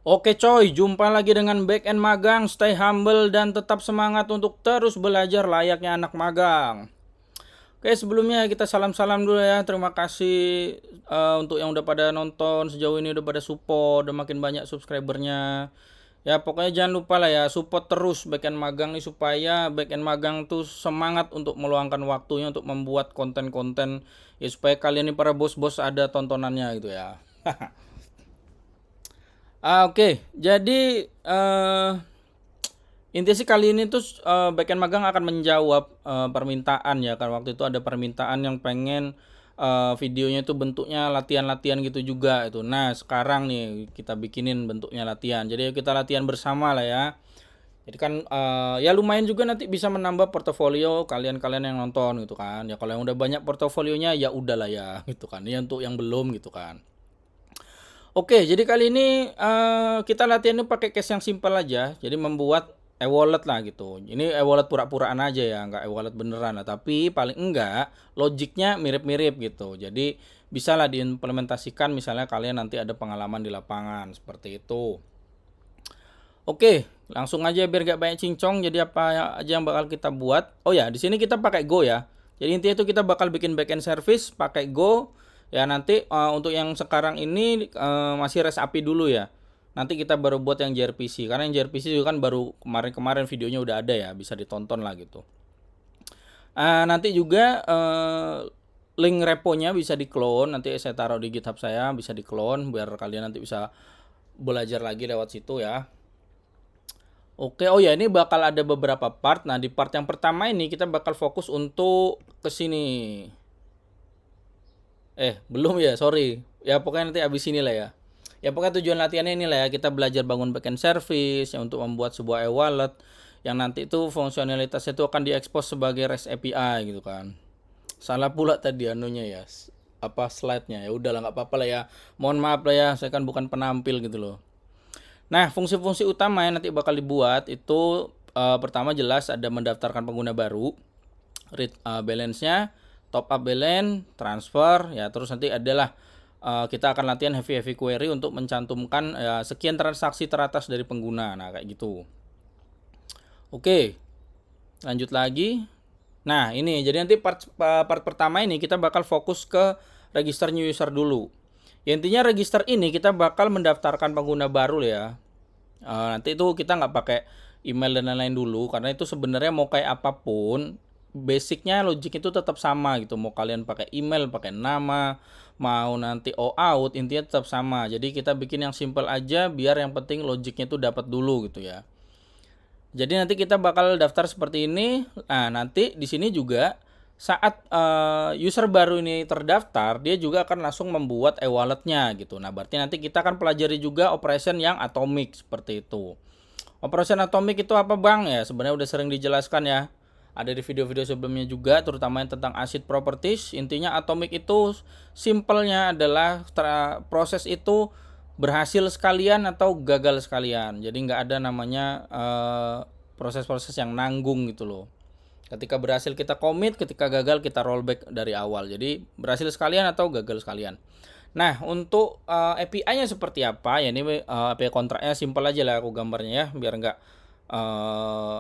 Oke coy, jumpa lagi dengan Backend Magang. Stay humble dan tetap semangat untuk terus belajar layaknya anak magang. Oke, sebelumnya kita salam-salam dulu ya. Terima kasih untuk yang udah pada nonton sejauh ini, udah pada support, udah makin banyak subscribernya. Ya pokoknya jangan lupa lah ya, support terus Backend Magang nih supaya Backend Magang tuh semangat untuk meluangkan waktunya untuk membuat konten-konten ya supaya kalian nih para bos-bos ada tontonannya gitu ya. Oke. Jadi intinya sih kali ini tuh Backend Magang akan menjawab permintaan ya. Kan waktu itu ada permintaan yang pengen videonya itu bentuknya latihan-latihan gitu juga itu. Nah, sekarang nih kita bikinin bentuknya latihan. Jadi kita latihan bersama lah ya. Jadi kan ya lumayan juga nanti bisa menambah portofolio kalian-kalian yang nonton gitu kan. Ya kalau yang udah banyak portofolionya ya udahlah ya gitu kan. Ya untuk yang belum gitu kan. Oke, jadi kali ini kita latihannya pakai case yang simpel aja. Jadi membuat e-wallet lah gitu. Ini e-wallet pura-puraan aja ya, nggak e-wallet beneran lah. Tapi paling enggak logiknya mirip-mirip gitu. Jadi bisa lah diimplementasikan misalnya kalian nanti ada pengalaman di lapangan seperti itu. Oke, langsung aja biar gak banyak cincong. Jadi apa aja yang bakal kita buat? Oh ya, di sini kita pakai Go ya. Jadi intinya itu kita bakal bikin backend service pakai Go. Ya nanti untuk yang sekarang ini masih REST API dulu ya. Nanti kita baru buat yang gRPC. Karena yang gRPC juga kan baru kemarin-kemarin videonya udah ada ya, bisa ditonton lah gitu. Nanti juga link reponya bisa di clone. Nanti saya taruh di GitHub saya, bisa di clone biar kalian nanti bisa belajar lagi lewat situ ya. Oke, oh ya ini bakal ada beberapa part. Nah, di part yang pertama ini kita bakal fokus untuk ke sini. Belum ya, sorry. Ya pokoknya nanti abis ini lah ya. Ya pokoknya tujuan latihannya ini lah ya, kita belajar bangun backend service yang untuk membuat sebuah e-wallet yang nanti itu fungsionalitasnya itu akan diekspos sebagai REST API gitu kan. Salah pula tadi anunya ya. Apa slide-nya. Ya udahlah nggak apa-apa lah ya. Mohon maaf lah ya, saya kan bukan penampil gitu loh. Nah, fungsi-fungsi utama yang nanti bakal dibuat itu pertama jelas ada mendaftarkan pengguna baru, read balance-nya, top up balance, transfer, ya terus nanti adalah kita akan latihan heavy query untuk mencantumkan sekian transaksi teratas dari pengguna. Nah, kayak gitu. Oke, lanjut lagi. Nah, ini jadi nanti part pertama ini kita bakal fokus ke register new user dulu. Ya, intinya register ini kita bakal mendaftarkan pengguna baru ya. Nanti itu kita nggak pakai email dan lain-lain dulu karena itu sebenarnya mau kayak apapun basicnya logik itu tetap sama gitu. Mau kalian pakai email, pakai nama, mau nanti OAuth intinya tetap sama. Jadi kita bikin yang simple aja biar yang penting logiknya itu dapat dulu gitu ya. Jadi nanti kita bakal daftar seperti ini. Nah, nanti di sini juga saat user baru ini terdaftar, dia juga akan langsung membuat e-walletnya gitu. Nah, berarti nanti kita akan pelajari juga operation yang atomic seperti itu. Operation atomic itu apa bang? Ya sebenarnya udah sering dijelaskan ya. Ada di video-video sebelumnya juga, terutama yang tentang acid properties. Intinya atomic itu simpelnya adalah proses itu berhasil sekalian atau gagal sekalian. Jadi nggak ada namanya proses-proses yang nanggung gitu loh. Ketika berhasil kita commit, ketika gagal kita rollback dari awal. Jadi berhasil sekalian atau gagal sekalian. Nah, untuk API-nya seperti apa? Ya ini API kontraknya simpel aja lah aku gambarnya ya, biar nggak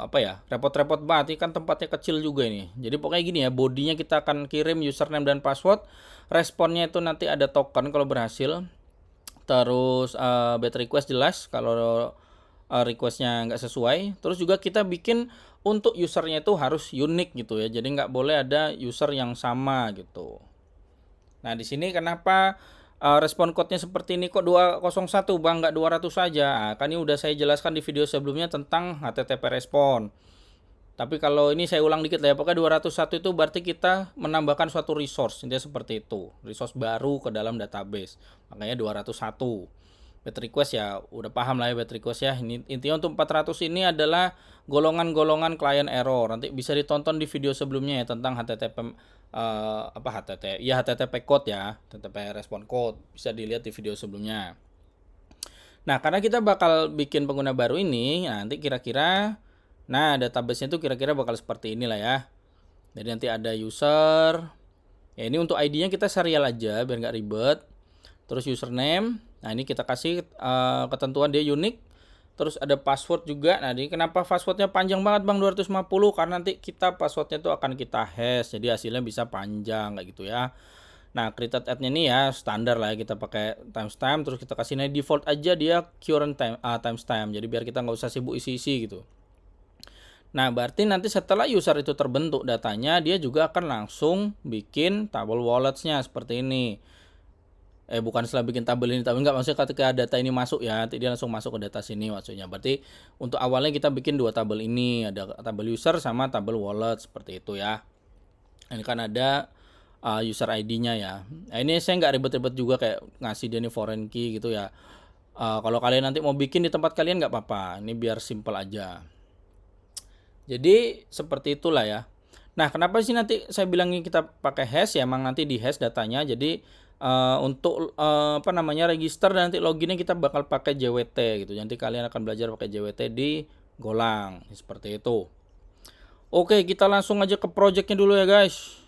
apa ya repot-repot banget. Ini kan tempatnya kecil juga ini. Jadi pokoknya gini ya, bodinya kita akan kirim username dan password. Responnya itu nanti ada token kalau berhasil. Terus bad request jelas kalau requestnya nggak sesuai. Terus juga kita bikin untuk usernya itu harus unik gitu ya. Jadi nggak boleh ada user yang sama gitu. Nah di sini kenapa respon code-nya seperti ini kok 201 bang, nggak 200 saja? Nah, kan ini udah saya jelaskan di video sebelumnya tentang HTTP respon. Tapi kalau ini saya ulang dikit lah ya, pokoknya 201 itu berarti kita menambahkan suatu resource, intinya seperti itu. Resource baru ke dalam database, makanya 201. Bad request ya, udah paham lah ya bad request ya. Ini intinya untuk 400 ini adalah golongan-golongan client error. Nanti bisa ditonton di video sebelumnya ya tentang HTTP HTTP code ya, HTTP respon code. Bisa dilihat di video sebelumnya. Nah, karena kita bakal bikin pengguna baru ini, nanti kira-kira database-nya tuh kira-kira bakal seperti inilah ya. Jadi nanti ada user. Ya ini untuk ID-nya kita serial aja biar nggak ribet. Terus username, nah ini kita kasih ketentuan dia unik. Terus ada password juga. Nah, ini kenapa passwordnya panjang banget Bang 250? Karena nanti kita passwordnya itu akan kita hash, jadi hasilnya bisa panjang kayak gitu ya. Nah, created add-nya ini ya standar lah ya, kita pakai timestamp, terus kita kasih default aja dia current timestamp. Jadi biar kita nggak usah sibuk isi-isi gitu. Nah, berarti nanti setelah user itu terbentuk datanya, dia juga akan langsung bikin tabel wallets-nya seperti ini. Bukan setelah bikin tabel ini, tapi enggak, maksudnya ketika data ini masuk ya, nanti dia langsung masuk ke data sini maksudnya. Berarti untuk awalnya kita bikin dua tabel ini, ada tabel user sama tabel wallet seperti itu ya. Ini kan ada user ID-nya ya. Nah, ini saya nggak ribet-ribet juga kayak ngasih dia nih foreign key gitu ya. Kalau kalian nanti mau bikin di tempat kalian nggak apa-apa, ini biar simple aja. Jadi seperti itulah ya. Nah, kenapa sih nanti saya bilangin kita pakai hash ya? Emang nanti di hash datanya. Jadi untuk register dan nanti loginnya kita bakal pakai JWT gitu. Nanti kalian akan belajar pakai JWT di Golang seperti itu. Oke, kita langsung aja ke projectnya dulu ya guys.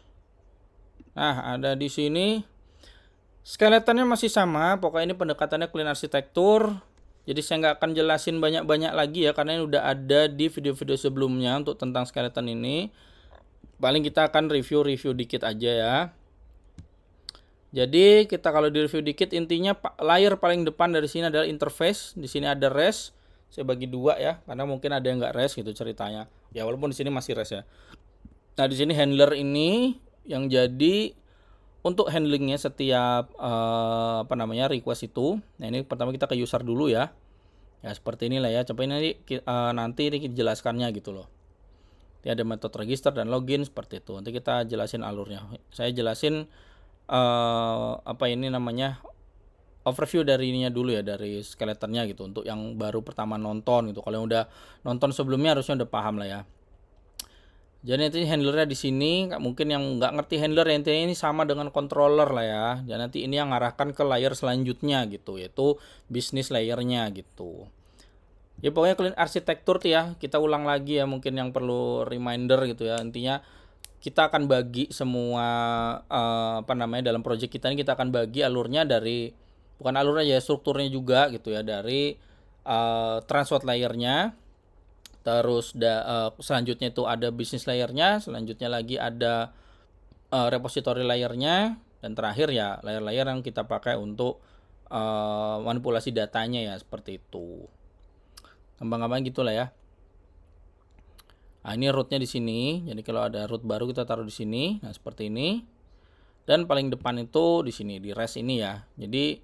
Nah, ada di sini skeletonnya masih sama. Pokoknya ini pendekatannya clean arsitektur. Jadi saya nggak akan jelasin banyak-banyak lagi ya, karena ini udah ada di video-video sebelumnya untuk tentang skeleton ini. Paling kita akan review dikit aja ya. Jadi kita kalau di review dikit, intinya layer paling depan dari sini adalah interface. Di sini ada REST. Saya bagi dua ya, karena mungkin ada yang nggak REST gitu ceritanya. Ya walaupun di sini masih REST ya. Nah di sini handler ini yang jadi untuk handlingnya setiap request itu. Nah ini pertama kita ke user dulu ya. Ya seperti inilah ya. Coba ini nanti ini dijelaskannya gitu loh. Ini ada metode register dan login seperti itu. Nanti kita jelasin alurnya. Saya jelasin overview dari ininya dulu ya, dari skeletonnya gitu, untuk yang baru pertama nonton gitu. Kalau yang udah nonton sebelumnya harusnya udah paham lah ya. Jadi nanti handlernya di sini, mungkin yang nggak ngerti handler ya, intinya ini sama dengan controller lah ya. Dan nanti ini yang ngarahkan ke layer selanjutnya gitu, yaitu bisnis layernya gitu. Ya pokoknya clean arsitektur tuh ya, kita ulang lagi ya, mungkin yang perlu reminder gitu ya. Intinya kita akan bagi semua dalam project kita ini kita akan bagi alurnya dari, bukan alurnya ya, strukturnya juga gitu ya, dari transport layernya. Terus selanjutnya itu ada business layernya, selanjutnya lagi ada repository layernya, dan terakhir ya layer-layer yang kita pakai untuk manipulasi datanya ya, seperti itu. Gampang-gampang gitulah ya. Nah, ini rootnya di sini. Jadi kalau ada root baru kita taruh di sini. Nah, seperti ini. Dan paling depan itu di sini, di REST ini ya. Jadi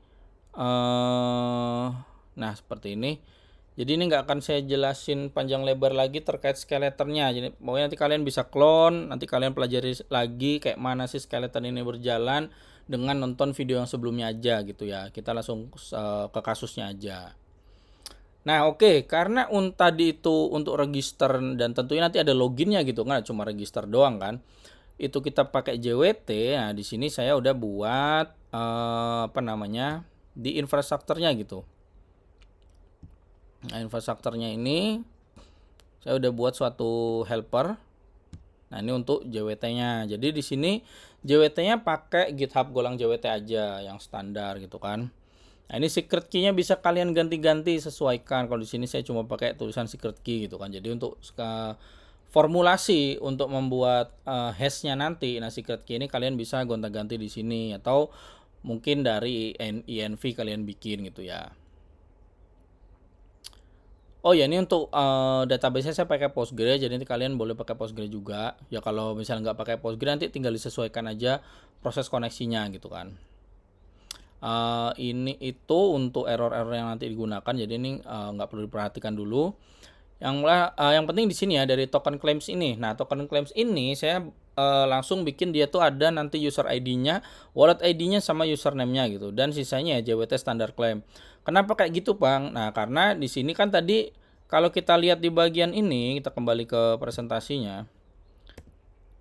nah seperti ini. Jadi ini nggak akan saya jelasin panjang lebar lagi terkait skeletonnya. Jadi pokoknya nanti kalian bisa clone, nanti kalian pelajari lagi kayak mana sih skeleton ini berjalan dengan nonton video yang sebelumnya aja gitu ya. Kita langsung ke kasusnya aja. Nah oke, karena tadi itu untuk register dan tentunya nanti ada loginnya gitu, nggak cuma register doang kan. Itu kita pakai JWT. Nah di sini saya udah buat di infrastrukturnya gitu. Nah infrastrukturnya ini saya udah buat suatu helper. Nah ini untuk JWT-nya. Jadi di sini JWT-nya pakai GitHub Golang JWT aja yang standar gitu kan. Nah ini secret key-nya bisa kalian ganti-ganti, sesuaikan. Kalau di sini saya cuma pakai tulisan secret key gitu kan. Jadi untuk formulasi untuk membuat hash-nya nanti, nah secret key ini kalian bisa gonta-ganti di sini, atau mungkin dari env kalian bikin gitu ya. Oh ya, ini untuk database-nya saya pakai Postgre, jadi nanti kalian boleh pakai Postgre juga. Ya kalau misalnya nggak pakai Postgre, nanti tinggal disesuaikan aja proses koneksinya gitu kan. Ini itu untuk error-error yang nanti digunakan, jadi ini nggak perlu diperhatikan dulu. Yang penting di sini ya, dari token claims ini. Nah token claims ini saya langsung bikin dia tuh ada nanti user ID-nya, wallet ID-nya sama username-nya gitu, dan sisanya ya JWT standar claim. Kenapa kayak gitu Bang? Nah karena di sini kan tadi kalau kita lihat di bagian ini, kita kembali ke presentasinya.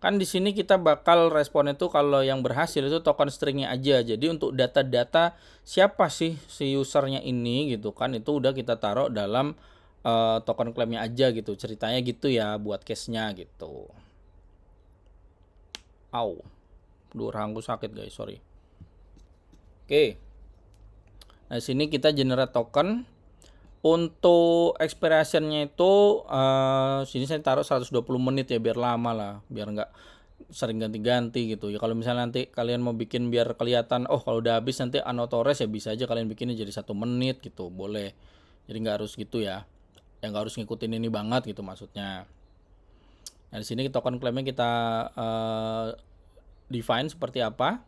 Kan di sini kita bakal respon itu kalau yang berhasil itu token stringnya aja. Jadi untuk data-data siapa sih si usernya ini gitu kan, itu udah kita taruh dalam token claimnya aja gitu. Ceritanya gitu ya buat case-nya gitu. Duh rahangku sakit guys, sorry. Oke. Nah, di sini kita generate token. Untuk expiration-nya itu sini saya taruh 120 menit ya, biar lama lah, biar nggak sering ganti-ganti gitu ya. Kalau misalnya nanti kalian mau bikin biar kelihatan, oh kalau udah habis nanti unauthorized, ya bisa aja kalian bikinnya jadi 1 menit gitu, boleh. Jadi nggak harus gitu ya, yang nggak harus ngikutin ini banget gitu maksudnya. Nah, di sini token claimnya kita define seperti apa.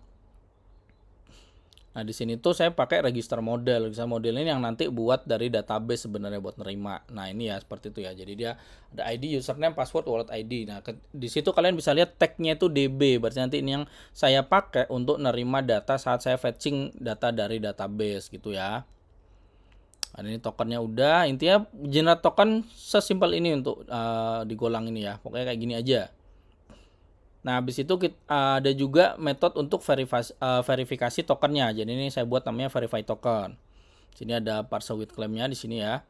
Nah, di sini tuh saya pakai register model. Register model ini yang nanti buat dari database sebenarnya buat nerima. Nah, ini ya seperti itu ya. Jadi dia ada ID, username, password, wallet ID. Nah, di situ kalian bisa lihat tag-nya itu DB. Berarti nanti ini yang saya pakai untuk nerima data saat saya fetching data dari database gitu ya. Nah, ini tokennya udah. Intinya generate token sesimpel ini untuk digolang ini ya. Pokoknya kayak gini aja. Nah, habis itu ada juga metode untuk verifikasi tokennya. Jadi ini saya buat namanya verify token. Sini ada parcel with claim-nya di sini ya.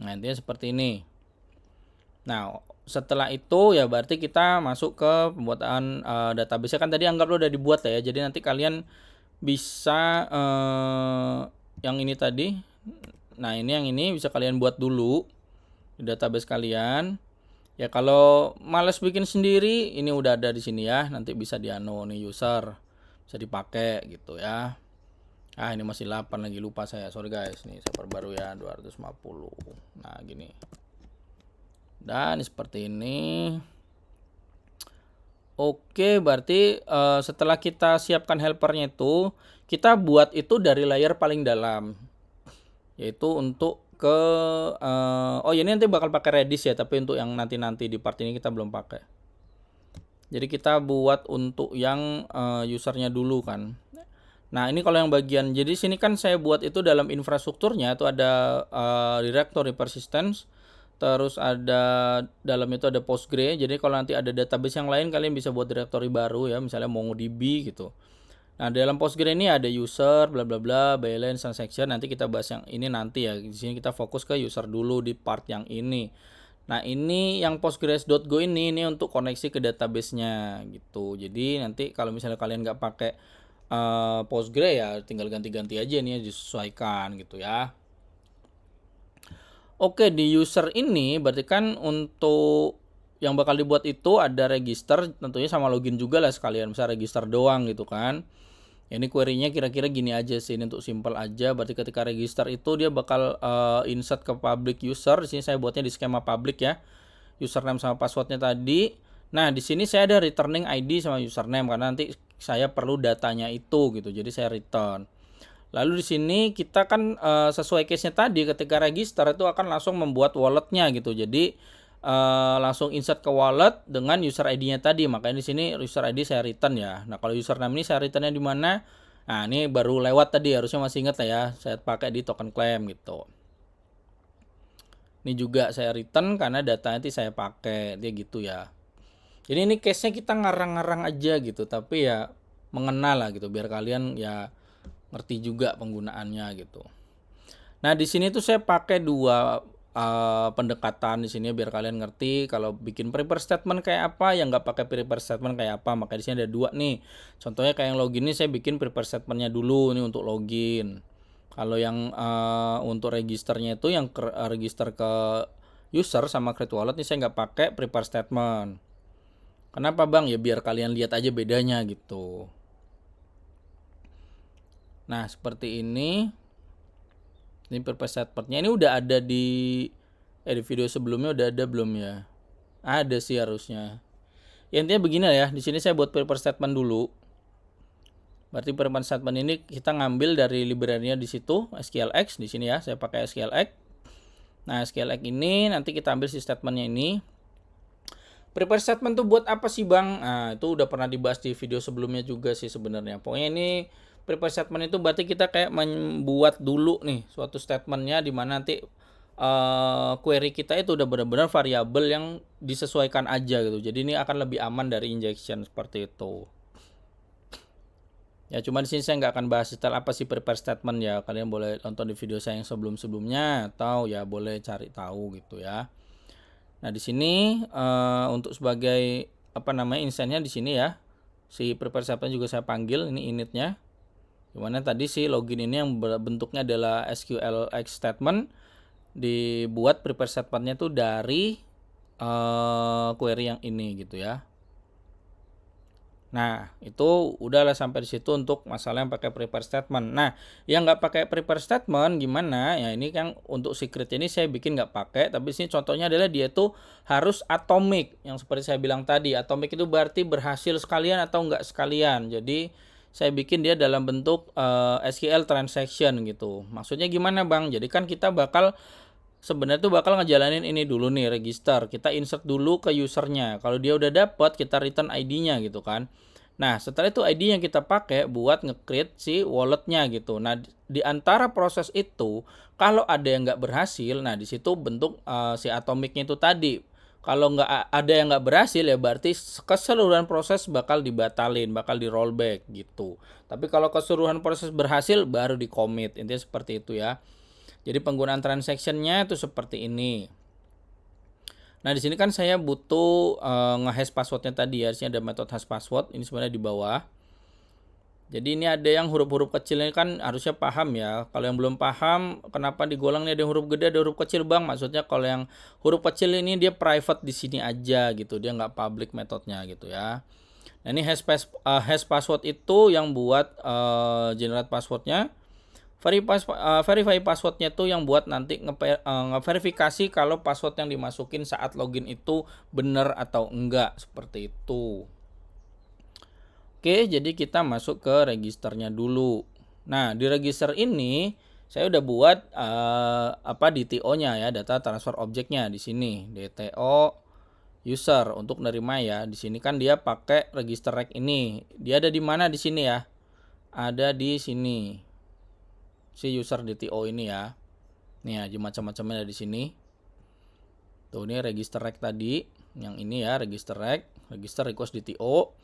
Nah, intinya seperti ini. Nah, setelah itu ya berarti kita masuk ke pembuatan database. Kan tadi anggap udah dibuat ya. Jadi nanti kalian bisa yang ini tadi. Nah, ini yang ini bisa kalian buat dulu di database kalian. Ya kalau males bikin sendiri, ini udah ada di sini ya. Nanti bisa diano nih user, bisa dipakai gitu ya. Ah, ini masih 8 lagi, lupa saya. Sorry guys, nih saya perbarui ya 250. Nah, gini. Dan seperti ini. Oke, berarti setelah kita siapkan helpernya itu, kita buat itu dari layer paling dalam. Yaitu untuk ke oh ya ini nanti bakal pakai Redis ya, tapi untuk yang nanti di part ini kita belum pakai. Jadi kita buat untuk yang usernya dulu kan. Nah, ini kalau yang bagian, jadi sini kan saya buat itu dalam infrastrukturnya itu ada directory persistence, terus ada dalam itu ada Postgre. Jadi kalau nanti ada database yang lain kalian bisa buat directory baru ya, misalnya MongoDB gitu. Nah, dalam Postgre ini ada user, bla bla bla, balance, transaction. Nanti kita bahas yang ini nanti ya. Di sini kita fokus ke user dulu di part yang ini. Nah, ini yang Postgres.go ini untuk koneksi ke database-nya gitu. Jadi nanti kalau misalnya kalian nggak pakai Postgre ya tinggal ganti-ganti aja nih ya, disesuaikan gitu ya. Oke, di user ini berarti kan untuk yang bakal dibuat itu ada register, tentunya sama login juga lah sekalian, bisa register doang gitu kan. Ini query-nya kira-kira gini aja sih, ini untuk simple aja. Berarti ketika register itu dia bakal insert ke public user. Di sini saya buatnya di skema public ya. Username sama passwordnya tadi. Nah, di sini saya ada returning ID sama username karena nanti saya perlu datanya itu gitu. Jadi saya return. Lalu di sini kita kan sesuai case-nya tadi ketika register itu akan langsung membuat wallet-nya gitu. Jadi langsung insert ke wallet dengan user ID-nya tadi. Makanya di sini user ID saya return ya. Nah, kalau username ini saya returnnya di mana? Nah, ini baru lewat tadi, harusnya masih ingat lah ya. Saya pakai di token claim gitu. Ini juga saya return karena data nanti saya pakai, dia gitu ya. Jadi ini case-nya kita ngarang-ngarang aja gitu, tapi ya mengenal lah gitu biar kalian ya ngerti juga penggunaannya gitu. Nah, di sini tuh saya pakai dua pendekatan di sini biar kalian ngerti kalau bikin prepare statement kayak apa, yang nggak pakai prepare statement kayak apa. Makanya di sini ada dua nih. Contohnya kayak yang login ini saya bikin prepare statementnya dulu nih untuk login. Kalau yang untuk registernya itu yang register ke user sama create wallet nih saya nggak pakai prepare statement. Kenapa bang? Ya biar kalian lihat aja bedanya gitu. Nah, seperti ini. Ini prepare statementnya ini udah ada di video sebelumnya udah ada belum ya? Ada sih harusnya. Ya, intinya begini ya. Di sini saya buat prepare statement dulu. Berarti prepare statement ini kita ngambil dari library-nya di situ SQLX di sini ya. Saya pakai SQLX. Nah, SQLX ini nanti kita ambil si statementnya ini. Prepare statement tuh buat apa sih bang? Nah, itu udah pernah dibahas di video sebelumnya juga sih sebenarnya. Pokoknya ini prepare statement itu berarti kita kayak membuat dulu nih suatu statementnya di mana nanti query kita itu udah benar-benar variabel yang disesuaikan aja gitu. Jadi ini akan lebih aman dari injection seperti itu. Ya cuma di sini saya nggak akan bahas detail apa sih prepare statement ya. Kalian boleh nonton di video saya yang sebelum-sebelumnya atau ya boleh cari tahu gitu ya. Nah, di sini untuk sebagai apa namanya instannya di sini ya. Si prepare statement juga saya panggil ini initnya. Dimana tadi si login ini yang bentuknya adalah SQLX statement, dibuat prepare statementnya tuh dari query yang ini gitu ya. Nah, itu udahlah sampai di situ untuk masalah yang pakai prepare statement. Nah, yang nggak pakai prepare statement gimana? Ya ini kan untuk secret ini saya bikin nggak pakai, tapi sini contohnya adalah dia tuh harus atomic. Yang seperti saya bilang tadi, atomic itu berarti berhasil sekalian atau nggak sekalian. Jadi saya bikin dia dalam bentuk SQL transaction gitu. Maksudnya gimana Bang? Jadi kan kita sebenarnya tuh bakal ngejalanin ini dulu nih, register. Kita insert dulu ke usernya. Kalau dia udah dapat, kita return ID-nya gitu kan. Nah, setelah itu ID yang kita pakai buat nge-create si walletnya gitu. Nah, di antara proses itu, kalau ada yang nggak berhasil, nah di situ bentuk si atomicnya itu tadi. Kalau nggak ada yang nggak berhasil ya berarti keseluruhan proses bakal dibatalin, bakal di rollback gitu. Tapi kalau keseluruhan proses berhasil baru di commit. Intinya seperti itu ya. Jadi penggunaan transactionnya itu seperti ini. Nah, di sini kan saya butuh nge-hash passwordnya tadi ya. Di sini ada metode hash password. Ini sebenarnya di bawah. Jadi ini ada yang huruf-huruf kecil ini kan harusnya paham ya. Kalau yang belum paham, kenapa digolong nih ada huruf gede, ada huruf kecil Bang? Maksudnya kalau yang huruf kecil ini dia private di sini aja gitu. Dia nggak public metodenya gitu ya. Nah, ini hash password itu yang buat generate passwordnya. Verify passwordnya tuh yang buat nanti ngeverifikasi kalau password yang dimasukin saat login itu benar atau enggak, seperti itu. Oke, jadi kita masuk ke registernya dulu. Nah, di register ini saya udah buat DTO-nya ya, data transfer objeknya di sini, DTO user untuk nerima ya. Di sini kan dia pakai register rec ini. Dia ada di mana di sini ya? Ada di sini. Si user DTO ini ya. Nih ya, macam-macamnya ada di sini. Tuh ini register rec tadi, yang ini ya, register rec, register request DTO.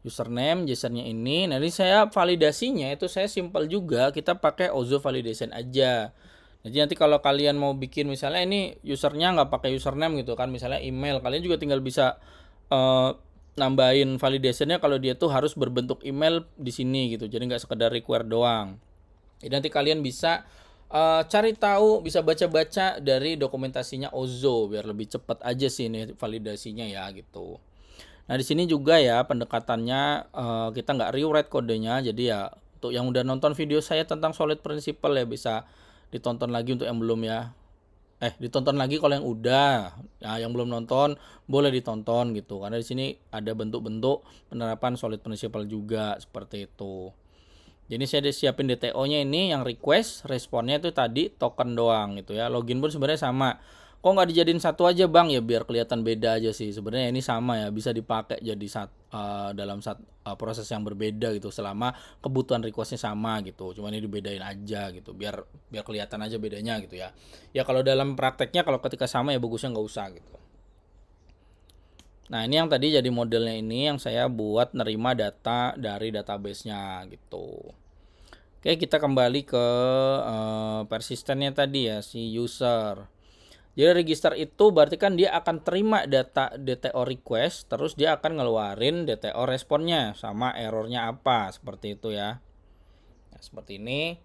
Username, JSON-nya ini. Nah, ini saya validasinya itu saya simple juga, kita pakai Ozo validation aja. Jadi nanti kalau kalian mau bikin misalnya ini usernya nggak pakai username gitu kan, misalnya email, kalian juga tinggal bisa nambahin validationnya kalau dia tuh harus berbentuk email di sini gitu. Jadi nggak sekedar require doang. Jadi nanti kalian bisa cari tahu, bisa baca-baca dari dokumentasinya Ozo biar lebih cepat aja sih ini validasinya ya gitu. Nah, di sini juga ya pendekatannya kita nggak rewrite kodenya. Jadi ya untuk yang udah nonton video saya tentang solid principle ya bisa ditonton lagi untuk yang belum ya. Ditonton lagi kalau yang udah. Nah, yang belum nonton boleh ditonton gitu. Karena di sini ada bentuk-bentuk penerapan solid principle juga seperti itu. Jadi saya siapin DTO-nya ini yang request, responnya itu tadi token doang gitu ya. Login pun sebenarnya sama. Kok nggak dijadiin satu aja Bang? Ya biar kelihatan beda aja sih. Sebenarnya ini sama ya, bisa dipakai jadi dalam proses yang berbeda gitu selama kebutuhan requestnya sama gitu. Cuma ini dibedain aja gitu, biar kelihatan aja bedanya gitu ya. Ya kalau dalam prakteknya kalau ketika sama ya bagusnya nggak usah gitu. Nah, ini yang tadi jadi modelnya ini yang saya buat nerima data dari database-nya gitu. Oke, kita kembali ke persistennya tadi ya, si user. Jadi register itu berarti kan dia akan terima data DTO request, terus dia akan ngeluarin DTO responnya sama errornya apa, seperti itu ya. Nah, seperti ini.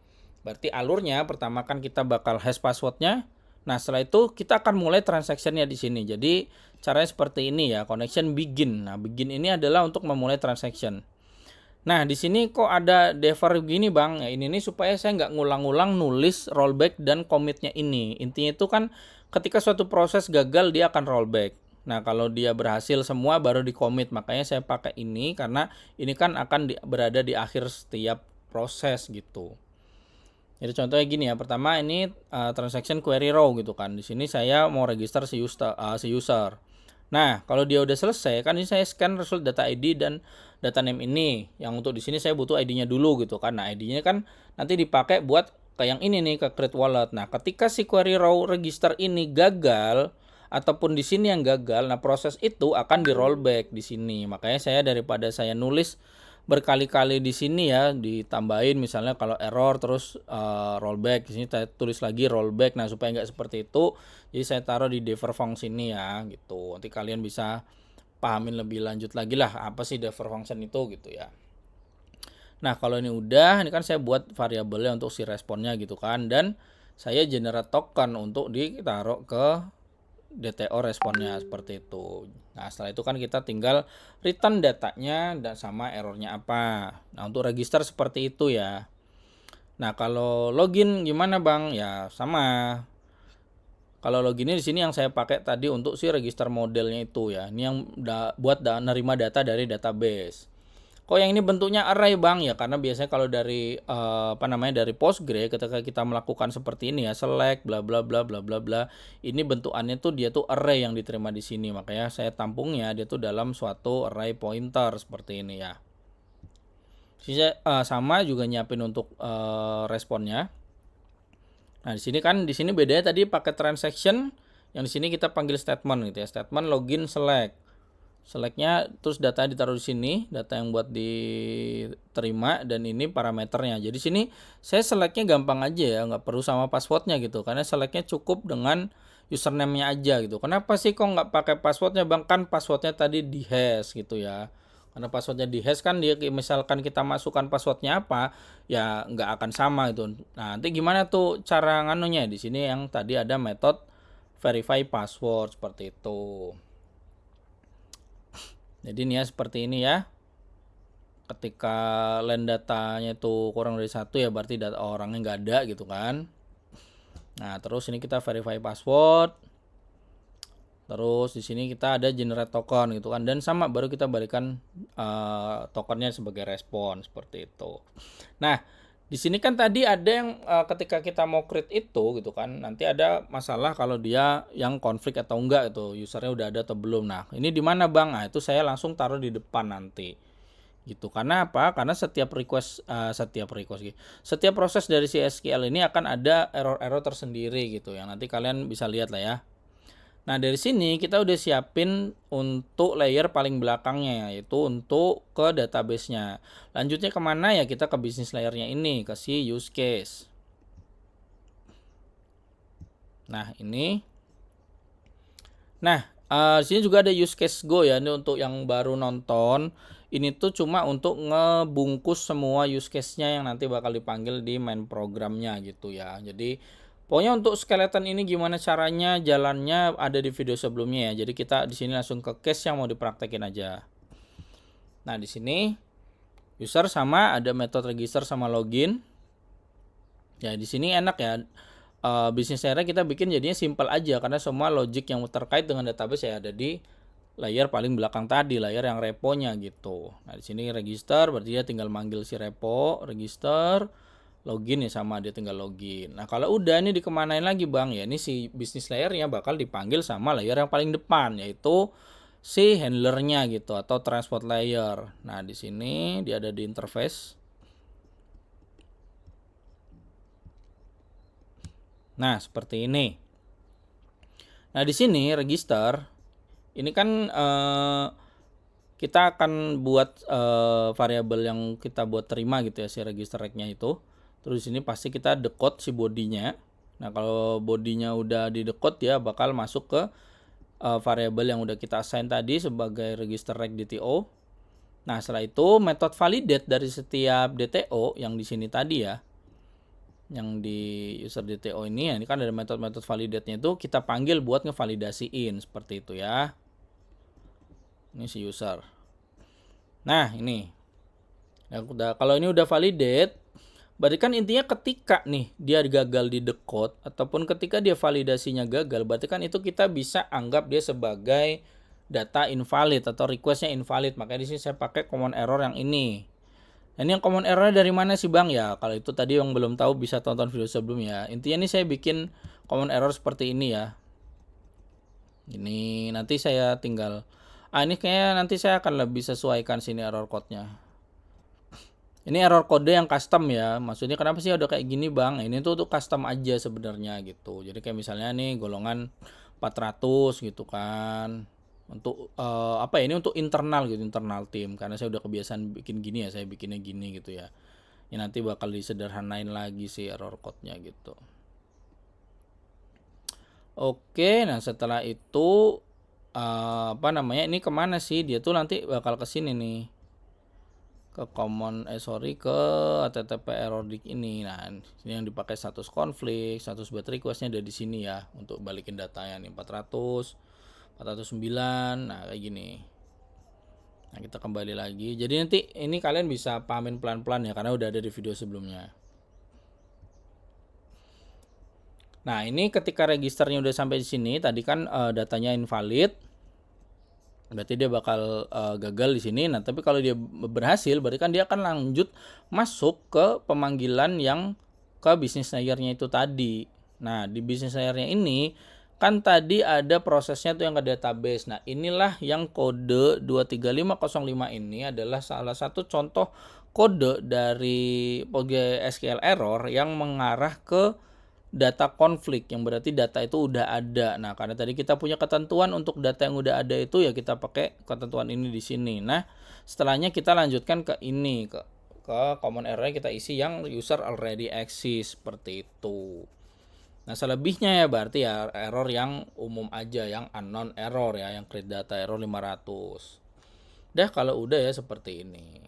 Berarti alurnya pertama kan kita bakal hash passwordnya. Nah, setelah itu kita akan mulai transactionnya di sini. Jadi caranya seperti ini ya, connection begin. Nah, begin ini adalah untuk memulai transaction. Nah, di sini kok ada defer gini Bang? Ya, ini nih supaya saya nggak ngulang-ngulang nulis rollback dan commitnya ini. Intinya itu kan ketika suatu proses gagal dia akan rollback. Nah, kalau dia berhasil semua baru di commit. Makanya saya pakai ini karena ini kan akan berada di akhir setiap proses gitu. Jadi contohnya gini ya, pertama ini transaction query row gitu kan. Di sini saya mau register si user. Nah, kalau dia udah selesai, kan ini saya scan result data ID dan data name ini. Yang untuk di sini saya butuh ID-nya dulu gitu kan. Nah, ID-nya kan nanti dipakai buat ke yang ini nih, ke create wallet. Nah, ketika si query row register ini gagal ataupun di sini yang gagal, nah proses itu akan di rollback di sini. Makanya saya daripada saya nulis berkali-kali di sini ya, ditambahin misalnya kalau error terus rollback, di sini saya tulis lagi rollback. Nah, supaya nggak seperti itu, jadi saya taruh di defer function ini ya gitu. Nanti kalian bisa pahamin lebih lanjut lagi lah apa sih defer function itu gitu ya. Nah, kalau ini udah, ini kan saya buat variabelnya untuk si responnya gitu kan, dan saya generate token untuk ditaruh ke DTO responnya seperti itu. Nah, setelah itu kan kita tinggal return datanya dan sama errornya apa. Nah, untuk register seperti itu ya. Nah, kalau login gimana Bang? Ya sama. Kalau loginnya di sini yang saya pakai tadi untuk si register modelnya itu ya. Ini yang buat nerima data dari database. Kok yang ini bentuknya array Bang? Ya karena biasanya kalau dari dari Postgre ketika kita melakukan seperti ini ya, select bla bla bla bla bla bla, ini bentukannya tuh dia tuh array yang diterima di sini. Makanya saya tampungnya dia tuh dalam suatu array pointer seperti ini ya. Sama juga nyiapin untuk responnya. Nah, di sini bedanya tadi pakai transaction, yang di sini kita panggil statement gitu ya. Statement login select. Selectnya terus data ditaruh di sini, data yang buat diterima, dan ini parameternya. Jadi sini saya selectnya gampang aja ya, nggak perlu sama passwordnya gitu, karena selectnya cukup dengan username-nya aja gitu. Kenapa sih kok nggak pakai passwordnya Bang? Kan passwordnya tadi di hash gitu ya. Karena passwordnya di hash kan dia misalkan kita masukkan passwordnya apa ya nggak akan sama gitu. Nah nanti gimana tuh cara nganunya? Di sini yang tadi ada metode verify password seperti itu. Jadi ini ya seperti ini ya. Ketika len datanya itu kurang dari 1 ya berarti data orangnya nggak ada gitu kan. Nah terus ini kita verify password. Terus di sini kita ada generate token gitu kan, dan sama baru kita berikan tokennya sebagai respon seperti itu. Nah, di sini kan tadi ada yang ketika kita mau create itu gitu kan, nanti ada masalah kalau dia yang konflik atau enggak itu, usernya udah ada atau belum. Nah, ini di mana Bang? Nah, itu saya langsung taruh di depan nanti. Gitu. Karena apa? Karena setiap proses dari si SQL ini akan ada error-error tersendiri gitu yang nanti kalian bisa lihat lah ya. Nah dari sini kita udah siapin untuk layer paling belakangnya, yaitu untuk ke database-nya. Lanjutnya kemana ya? Kita ke bisnis layernya ini, ke si use case. Nah ini. Nah di sini juga ada use case go ya. Ini untuk yang baru nonton. Ini tuh cuma untuk ngebungkus semua use case-nya yang nanti bakal dipanggil di main programnya gitu ya. Jadi pokoknya untuk skeleton ini gimana caranya, jalannya ada di video sebelumnya ya. Jadi kita di sini langsung ke case yang mau dipraktekin aja. Nah, di sini user sama ada metode register sama login. Ya, di sini enak ya. Bisnis area kita bikin jadinya simple aja karena semua logic yang terkait dengan database ya ada di layer paling belakang tadi, layer yang reponya gitu. Nah, di sini register berarti dia tinggal manggil si repo, register, login ya sama dia tinggal login. Nah kalau udah ini dikemanain lagi Bang ya, ini si bisnis layernya bakal dipanggil sama layer yang paling depan yaitu si handlernya gitu atau transport layer. Nah di sini dia ada di interface. Nah seperti ini. Nah di sini register ini kan kita akan buat variabel yang kita buat terima gitu ya si register reg-nya itu. Terus ini pasti kita decode si bodinya. Nah kalau bodinya udah di decode dia bakal masuk ke variabel yang udah kita assign tadi sebagai register reg DTO. Nah setelah itu metode validate dari setiap DTO yang di sini tadi ya, yang di user DTO ini ya, ini kan ada metode validate-nya itu kita panggil buat ngevalidasiin seperti itu ya. Ini si user. Nah ini ya, kalau ini udah validate berarti kan intinya ketika nih dia gagal di decode ataupun ketika dia validasinya gagal, berarti kan itu kita bisa anggap dia sebagai data invalid atau requestnya invalid. Makanya di sini saya pakai common error yang ini. Nah, ini yang common errornya dari mana sih Bang? Ya kalau itu tadi yang belum tahu bisa tonton video sebelumnya. Intinya nih saya bikin common error seperti ini ya. Ini nanti saya tinggal ini kayaknya nanti saya akan lebih sesuaikan sini error code-nya. Ini error kode yang custom ya. Maksudnya kenapa sih udah kayak gini Bang? Ini tuh untuk custom aja sebenarnya gitu. Jadi kayak misalnya nih golongan 400 gitu kan. Untuk apa ya? Ini untuk internal gitu, internal tim. Karena saya udah kebiasaan bikin gini ya, saya bikinnya gini gitu ya. Ini nanti bakal disederhanain lagi sih error code-nya gitu. Oke, nah setelah itu Ini kemana sih? Dia tuh nanti bakal ke sini nih. ke ke HTTP error dik ini. Nah, ini yang dipakai status konflik, status bad requestnya ada di sini ya untuk balikin datanya nih 400, 409. Nah, kayak gini. Nah, kita kembali lagi. Jadi nanti ini kalian bisa pahamin pelan-pelan ya karena udah ada di video sebelumnya. Nah, ini ketika registernya udah sampai di sini, tadi kan datanya invalid. Berarti dia bakal gagal di sini. Nah, tapi kalau dia berhasil, berarti kan dia akan lanjut masuk ke pemanggilan yang ke business layernya itu tadi. Nah, di business layernya ini kan tadi ada prosesnya tuh yang ke database. Nah, inilah yang kode 23505 ini adalah salah satu contoh kode dari PostgreSQL error yang mengarah ke data konflik, yang berarti data itu udah ada. Nah, karena tadi kita punya ketentuan untuk data yang udah ada itu ya kita pakai ketentuan ini di sini. Nah, setelahnya kita lanjutkan ke ini ke common error kita isi yang user already exist seperti itu. Nah, selebihnya ya berarti ya error yang umum aja, yang unknown error ya, yang create data error 500. Dah kalau udah ya seperti ini.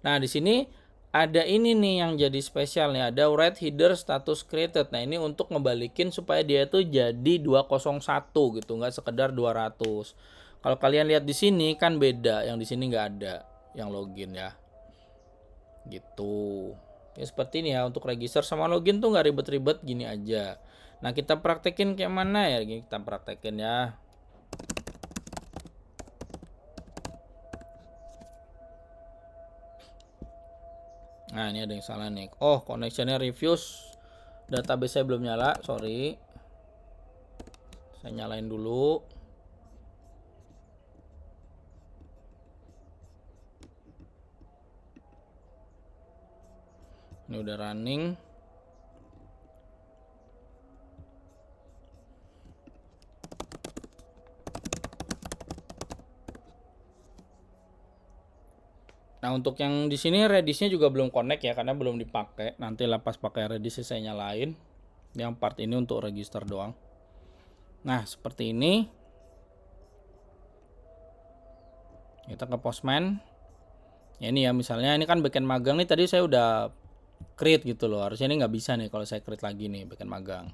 Nah, di sini ada ini nih yang jadi spesial nih, ada write header status created. Nah, ini untuk ngebalikin supaya dia tuh jadi 201 gitu, nggak sekedar 200. Kalau kalian lihat di sini kan beda, yang di sini nggak ada yang login ya. Gitu. Ya seperti ini ya, untuk register sama login tuh nggak ribet-ribet, gini aja. Nah, kita praktekin kayak mana ya? Gini kita praktekin ya. Nah, ini ada yang salah nih. Oh, connectionnya refuse. Database saya belum nyala, sorry. Saya nyalain dulu. Ini udah running. Nah, untuk yang di sini Redisnya juga belum connect ya karena belum dipakai. Nanti lepas pakai Redis saya nyalain. Yang part ini untuk register doang. Nah, seperti ini. Kita ke Postman. Ya ini ya, misalnya ini kan backend magang nih, tadi saya udah create gitu loh. Harusnya ini nggak bisa nih kalau saya create lagi nih backend magang.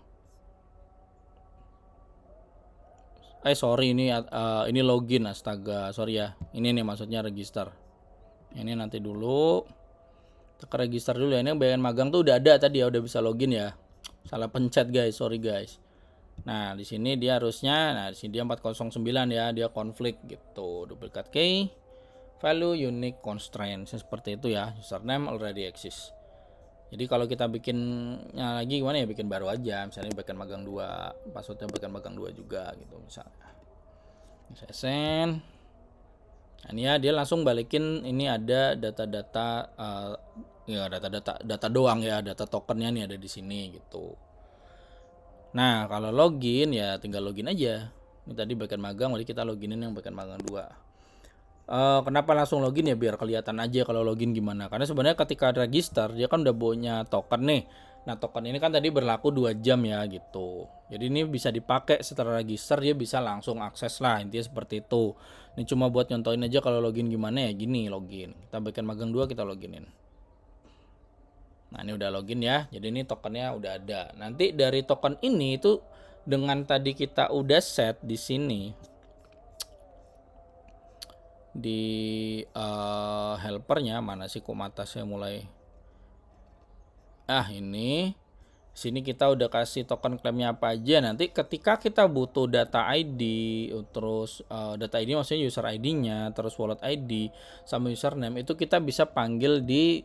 Sorry, ini login, astaga, sorry ya. Ini nih maksudnya register. Ini nanti dulu. Kita register dulu ya. Ini bagian magang tuh udah ada tadi ya, udah bisa login ya. Salah pencet guys, sorry guys. Nah, di sini dia harusnya, nah di sini dia 409 ya, dia konflik gitu. Duplicate key, value unique constraint seperti itu ya. Username already exist. Jadi kalau kita bikinnya lagi gimana ya, bikin baru aja. Misalnya bagian magang 2, passwordnya bagian magang 2 juga gitu misalnya. Saya send. Nah, ini ya dia langsung balikin, ini ada data-data ya data doang ya, data tokennya nih ada di sini gitu. Nah, kalau login ya tinggal login aja. Ini tadi bagian magang, jadi kita loginin yang bagian magang 2. Kenapa langsung login ya, biar kelihatan aja kalau login gimana. Karena sebenarnya ketika register dia kan udah punya token nih. Nah, token ini kan tadi berlaku 2 jam ya gitu. Jadi ini bisa dipakai setelah register, dia bisa langsung akses lah, intinya seperti itu. Ini cuma buat nyontohin aja kalau login gimana ya, gini login. Kita bagian magang 2 kita loginin. Nah, ini udah login ya. Jadi ini tokennya udah ada. Nanti dari token ini itu dengan tadi kita udah set di sini di helpernya, mana sih kok mata saya mulai ini sini kita udah kasih token klaimnya apa aja. Nanti ketika kita butuh data ID, terus data ID maksudnya user ID-nya, terus wallet ID sama username, itu kita bisa panggil di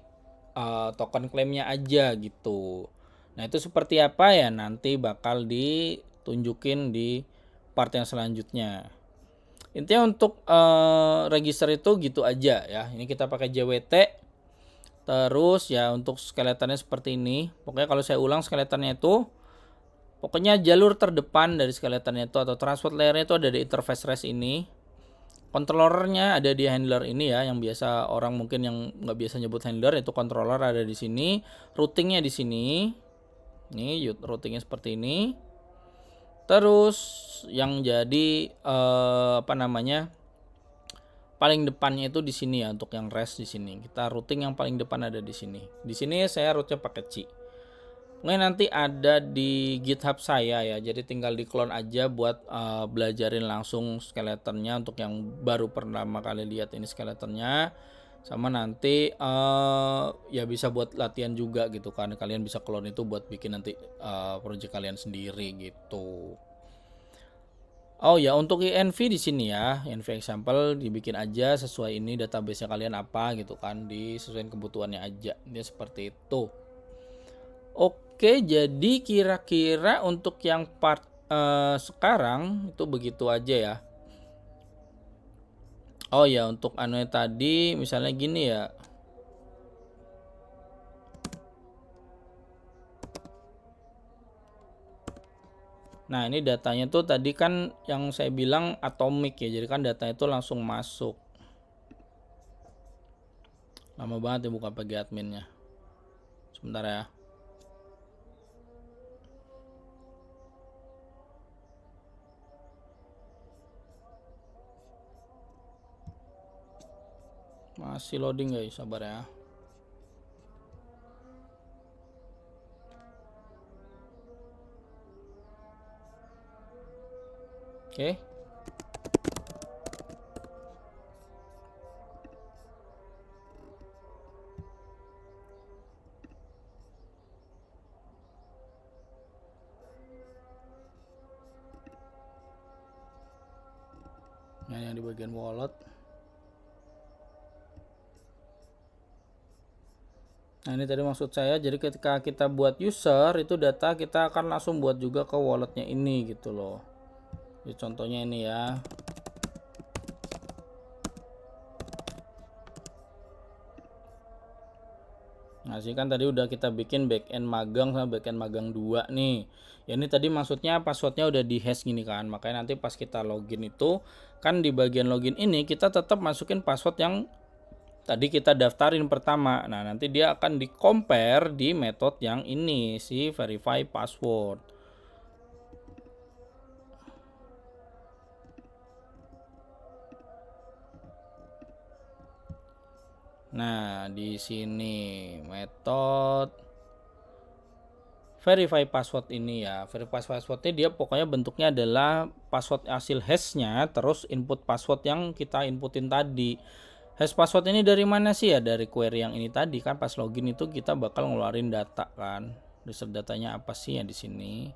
token klaimnya aja gitu. Nah, itu seperti apa ya, nanti bakal ditunjukin di part yang selanjutnya. Intinya untuk register itu gitu aja ya. Ini kita pakai JWT. Terus ya untuk skeletonnya seperti ini. Pokoknya kalau saya ulang skeletonnya itu, pokoknya jalur terdepan dari skeletonnya itu atau transport layernya itu ada di interface REST ini. Controllernya ada di handler ini ya, yang biasa orang mungkin yang nggak biasa nyebut handler, itu controller ada di sini. Routingnya di sini. Nih routingnya seperti ini. Terus yang jadi paling depannya itu di sini ya, untuk yang REST di sini. Kita routing yang paling depan ada di sini. Di sini saya rootnya pakai C. Mungkin nanti ada di GitHub saya ya, jadi tinggal di clone aja buat belajarin langsung skeletonnya untuk yang baru pertama kali lihat ini skeletonnya. Sama nanti ya bisa buat latihan juga gitu kan, kalian bisa clone itu buat bikin nanti project kalian sendiri gitu. Oh ya, untuk INV di sini ya, INV example dibikin aja sesuai ini database-nya kalian apa gitu kan, disesuaikan kebutuhannya aja. Dia seperti itu. Oke, jadi kira-kira untuk yang part sekarang itu begitu aja ya. Oh ya, untuk anu tadi misalnya gini ya. Nah, ini datanya tuh tadi kan yang saya bilang atomik ya. Jadi kan datanya itu langsung masuk. Lama banget ya buka pagi adminnya. Sebentar ya. Masih loading guys, sabar ya. Oke. Nah, yang di bagian wallet. Nah, ini tadi maksud saya, jadi ketika kita buat user itu data kita akan langsung buat juga ke walletnya ini gitu loh. Jadi contohnya ini ya. Nah, sih kan tadi udah kita bikin backend magang sama backend magang 2 nih. Ya ini tadi maksudnya passwordnya udah di hash gini kan. Makanya nanti pas kita login itu kan di bagian login ini kita tetap masukin password yang tadi kita daftarin pertama. Nah, nanti dia akan di compare di metode yang ini si verify password. Nah, di sini metode verify password ini ya. Verify passwordnya dia pokoknya bentuknya adalah password hasil hashnya terus input password yang kita inputin tadi. Hash password ini dari mana sih ya? Dari query yang ini tadi kan pas login itu kita bakal ngeluarin data kan. Result datanya apa sih ya di sini?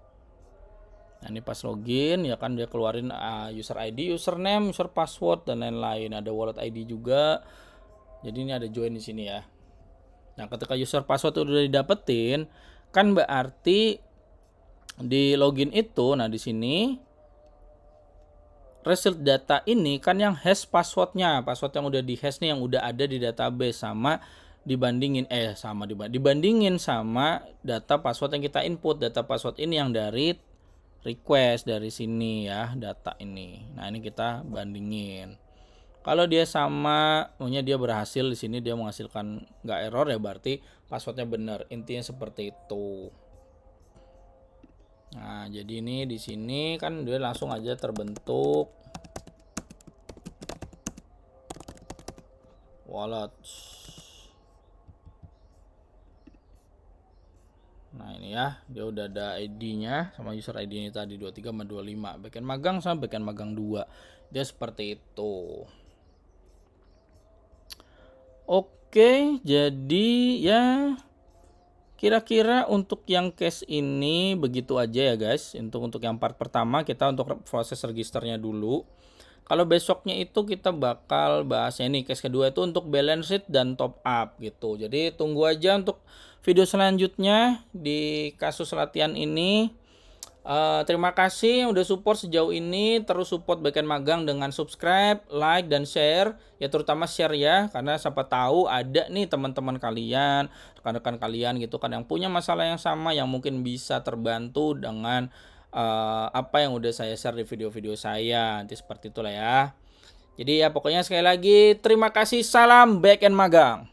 Nah, ini pas login ya kan dia keluarin user ID, username, user password dan lain-lain. Ada wallet ID juga. Jadi ini ada join di sini ya. Nah, ketika user password udah didapetin, kan berarti di login itu, nah di sini result data ini kan yang hash passwordnya, password yang udah di hash nih yang udah ada di database sama dibandingin dibandingin sama data password yang kita input. Data password ini yang dari request dari sini ya, data ini. Nah, ini kita bandingin. Kalau dia sama, maunya dia berhasil di sini dia menghasilkan nggak error ya berarti passwordnya benar. Intinya seperti itu. Nah, jadi ini di sini kan dia langsung aja terbentuk wallet. Nah, ini ya, dia udah ada ID-nya sama user ID ini tadi 23 sama 25. Backend magang sama backend magang 2. Dia seperti itu. Oke, jadi ya kira-kira untuk yang case ini begitu aja ya guys. Untuk yang part pertama kita untuk proses registernya dulu. Kalau besoknya itu kita bakal bahasnya nih case kedua itu untuk balance sheet dan top up gitu. Jadi tunggu aja untuk video selanjutnya di kasus latihan ini. Terima kasih yang udah support sejauh ini. Terus support backend magang dengan subscribe, like, dan share. Ya terutama share ya, karena siapa tahu ada nih teman-teman kalian, rekan-rekan kalian gitu kan yang punya masalah yang sama, yang mungkin bisa terbantu dengan apa yang udah saya share di video-video saya. Nanti seperti itulah ya. Jadi ya pokoknya sekali lagi terima kasih, salam backend magang.